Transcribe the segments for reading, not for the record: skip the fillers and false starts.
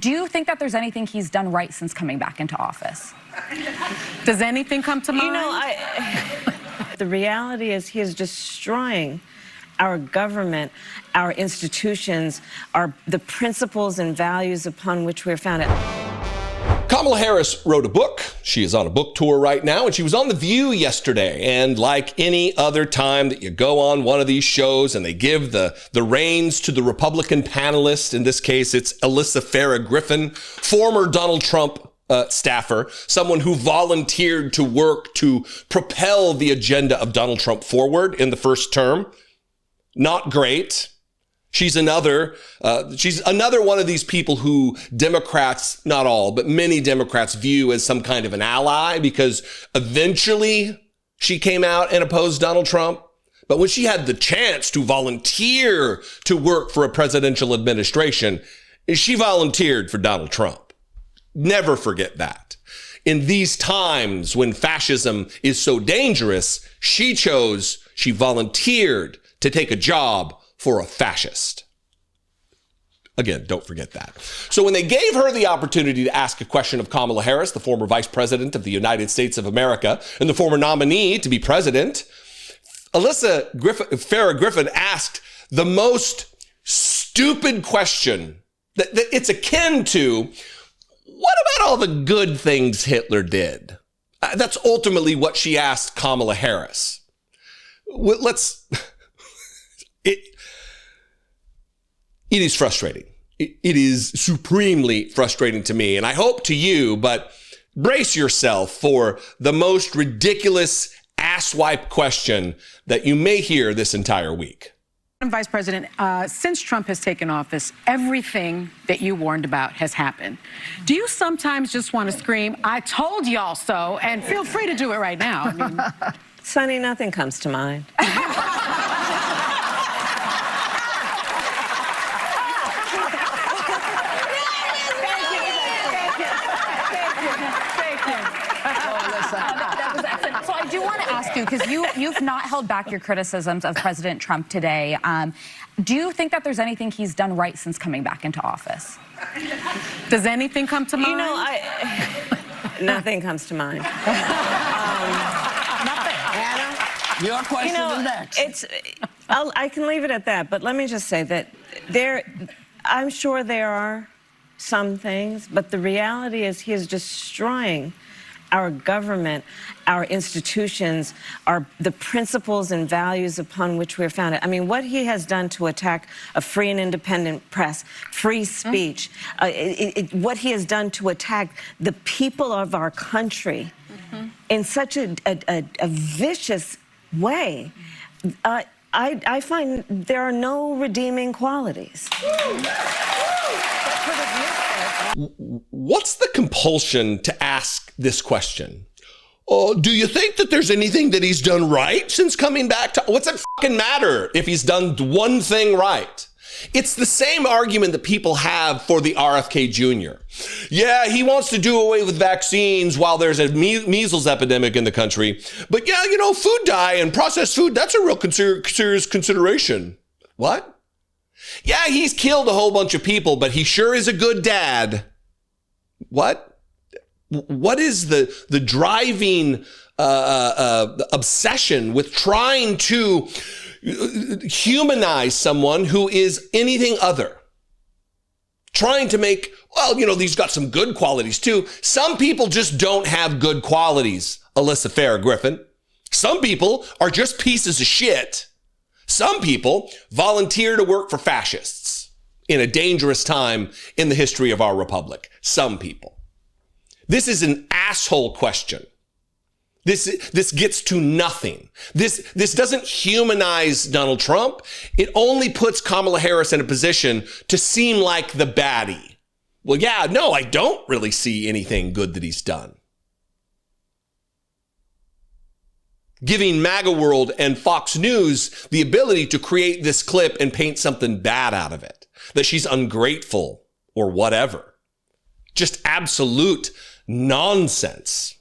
Do you think that there's anything he's done right since coming back into office? Does anything come to mind? You know, the reality is he is destroying our government, our institutions, the principles and values upon which we're founded. Kamala Harris wrote a book. She is on a book tour right now, and she was on The View yesterday. And like any other time that you go on one of these shows and they give the reins to the Republican panelist, in this case, it's Alyssa Farah Griffin, former Donald Trump staffer, someone who volunteered to work to propel the agenda of Donald Trump forward in the first term. Not great. She's another one of these people who Democrats, not all, but many Democrats view as some kind of an ally, because eventually she came out and opposed Donald Trump. But when she had the chance to volunteer to work for a presidential administration, she volunteered for Donald Trump. Never forget that. In these times when fascism is so dangerous, she volunteered to take a job for a fascist. Again, don't forget that. So when they gave her the opportunity to ask a question of Kamala Harris, the former vice president of the United States of America and the former nominee to be president, Alyssa Farah Griffin asked the most stupid question that it's akin to, what about all the good things Hitler did? That's ultimately what she asked Kamala Harris. It is frustrating. It is supremely frustrating to me, and I hope to you, but brace yourself for the most ridiculous asswipe question that you may hear this entire week. Vice President, since Trump has taken office, everything that you warned about has happened. Do you sometimes just want to scream, "I told y'all so," and feel free to do it right now? I mean, Sonny, nothing comes to mind. So I do want to ask you, because you've not held back your criticisms of President Trump today. Do you think that there's anything he's done right since coming back into office? Does anything come to mind? You know, nothing comes to mind. Your question is next. I can leave it at that, but let me just say that I'm sure there are some things, but the reality is he is destroying our government, our institutions, the principles and values upon which we're founded. I mean, what he has done to attack a free and independent press, free speech, what he has done to attack the people of our country in such a vicious way, I find there are no redeeming qualities. What's the compulsion to ask this question? Oh, do you think that there's anything that he's done right since coming back to? What's it fucking matter if he's done one thing right? It's the same argument that people have for the RFK Jr. Yeah, he wants to do away with vaccines while there's a measles epidemic in the country. But yeah, you know, food dye and processed food, that's a real serious consideration. What? Yeah, he's killed a whole bunch of people, but he sure is a good dad. What? What is the driving obsession with trying to humanize someone who is anything other? Trying to make, well, you know, he's got some good qualities too. Some people just don't have good qualities, Alyssa Farah Griffin. Some people are just pieces of shit. Some people volunteer to work for fascists in a dangerous time in the history of our republic. Some people. This is an asshole question. This gets to nothing. This doesn't humanize Donald Trump. It only puts Kamala Harris in a position to seem like the baddie. Well, yeah, no, I don't really see anything good that he's done. Giving MAGA World and Fox News the ability to create this clip and paint something bad out of it. That she's ungrateful or whatever. Just absolute nonsense.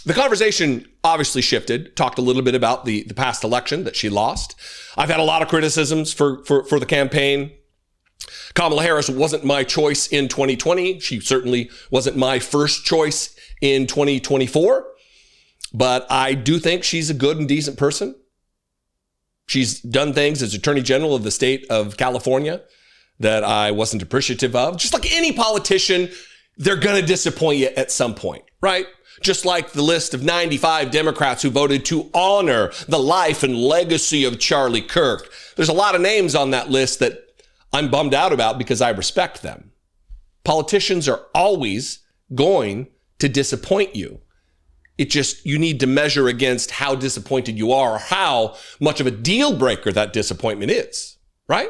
The conversation obviously shifted, talked a little bit about the past election that she lost. I've had a lot of criticisms for the campaign. Kamala Harris wasn't my choice in 2020. She certainly wasn't my first choice in 2024. But I do think she's a good and decent person. She's done things as Attorney General of the state of California that I wasn't appreciative of. Just like any politician, they're going to disappoint you at some point, right? Just like the list of 95 Democrats who voted to honor the life and legacy of Charlie Kirk. There's a lot of names on that list that I'm bummed out about because I respect them. Politicians are always going to disappoint you. You need to measure against how disappointed you are or how much of a deal breaker that disappointment is, right?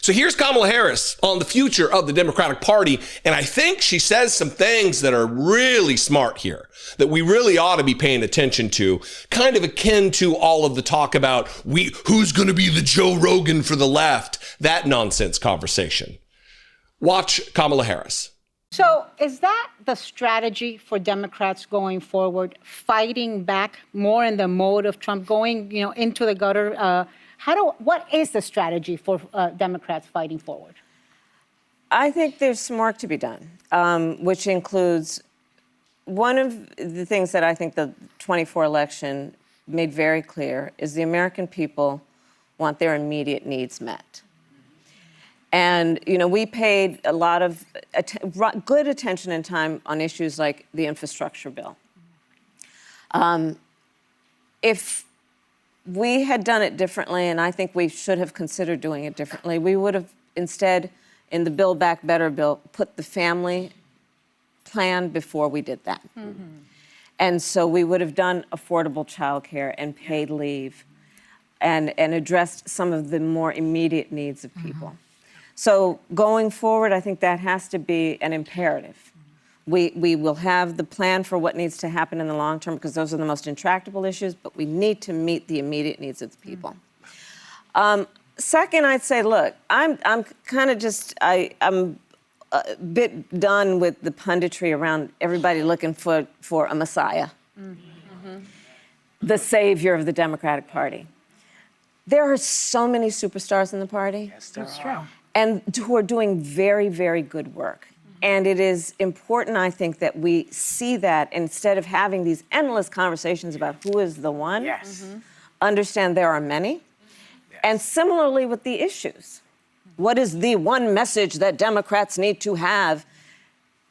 So here's Kamala Harris on the future of the Democratic Party. And I think she says some things that are really smart here that we really ought to be paying attention to, kind of akin to all of the talk about who's going to be the Joe Rogan for the left, that nonsense conversation. Watch Kamala Harris. So is that the strategy for Democrats going forward, fighting back more in the mode of Trump, going, into the gutter? What is the strategy for Democrats fighting forward? I think there's some work to be done, which includes one of the things that I think the 24 election made very clear is the American people want their immediate needs met. And, we paid a lot of good attention and time on issues like the infrastructure bill. If we had done it differently, and I think we should have considered doing it differently, we would have instead, in the Build Back Better bill, put the family plan before we did that. Mm-hmm. And so we would have done affordable childcare and paid leave and addressed some of the more immediate needs of people. Mm-hmm. So going forward, I think that has to be an imperative. We will have the plan for what needs to happen in the long term because those are the most intractable issues, but we need to meet the immediate needs of the people. Second, I'd say, look, I'm kind of I'm a bit done with the punditry around everybody looking for a messiah, the savior of the Democratic Party. There are so many superstars in the party. Yes, that's true. And who are doing very, very good work. And it is important, I think, that we see that instead of having these endless conversations about who is the one, understand there are many. Yes. And similarly with the issues. What is the one message that Democrats need to have?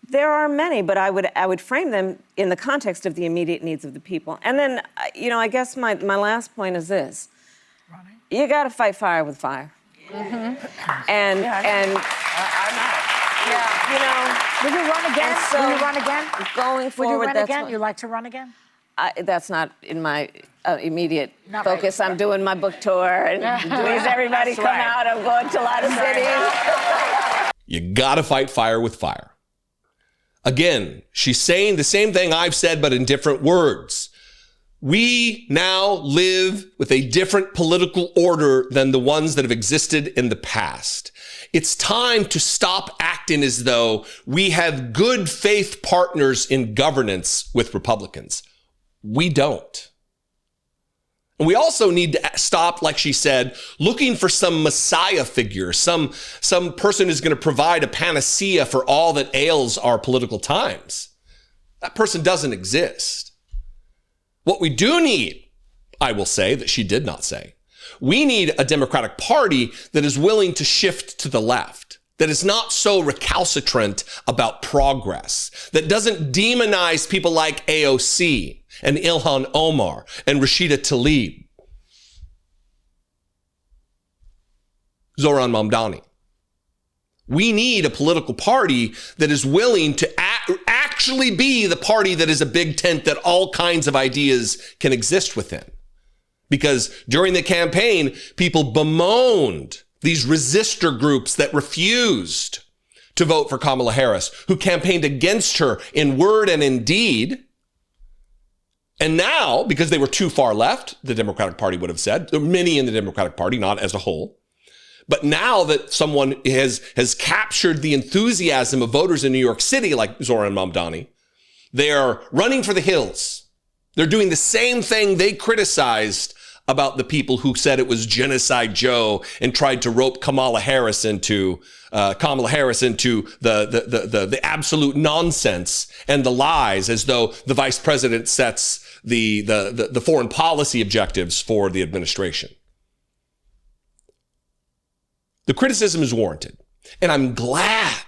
There are many, but I would frame them in the context of the immediate needs of the people. And then, I guess my last point is this. You got to fight fire with fire. Mm-hmm. And Will you run again? So will you run again? Going forward, will you run again? You'd like to run again? That's not in my immediate focus. Right. I'm doing my book tour, and please everybody come out. I'm going to a lot of cities. You gotta fight fire with fire. Again, she's saying the same thing I've said, but in different words. We now live with a different political order than the ones that have existed in the past. It's time to stop acting as though we have good faith partners in governance with Republicans. We don't. And we also need to stop, like she said, looking for some messiah figure, some person who's going to provide a panacea for all that ails our political times. That person doesn't exist. What we do need, I will say, that she did not say, we need a Democratic Party that is willing to shift to the left, that is not so recalcitrant about progress, that doesn't demonize people like AOC and Ilhan Omar and Rashida Tlaib, Zohran Mamdani. We need a political party that is willing to actually be the party that is a big tent that all kinds of ideas can exist within. Because during the campaign, people bemoaned these resistor groups that refused to vote for Kamala Harris, who campaigned against her in word and in deed. And now, because they were too far left, the Democratic Party would have said, there are many in the Democratic Party, not as a whole. But now that someone has captured the enthusiasm of voters in New York City, like Zohran Mamdani, they are running for the hills. They're doing the same thing they criticized about the people who said it was Genocide Joe and tried to rope Kamala Harris into the absolute nonsense and the lies, as though the vice president sets the foreign policy objectives for the administration. The criticism is warranted. And I'm glad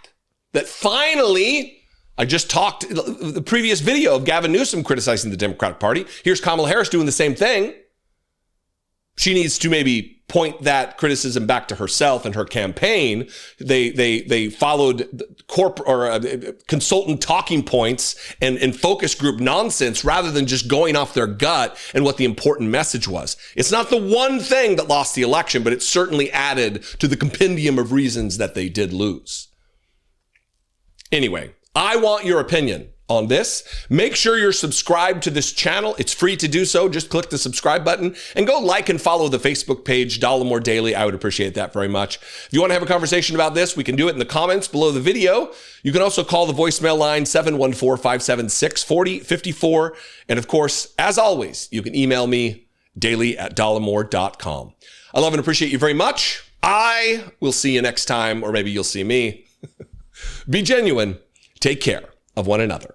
that finally, I just talked the previous video of Gavin Newsom criticizing the Democratic Party. Here's Kamala Harris doing the same thing. She needs to maybe point that criticism back to herself and her campaign. They followed consultant talking points and focus group nonsense rather than just going off their gut and what the important message was. It's not the one thing that lost the election, but it certainly added to the compendium of reasons that they did lose. Anyway, I want your opinion on this. Make sure you're subscribed to this channel. It's free to do so. Just click the subscribe button and go like and follow the Facebook page, Dollemore Daily. I would appreciate that very much. If you want to have a conversation about this, we can do it in the comments below the video. You can also call the voicemail line 714-576-4054. And of course, as always, you can email me daily@dollemore.com. I love and appreciate you very much. I will see you next time, or maybe you'll see me. Be genuine. Take care of one another.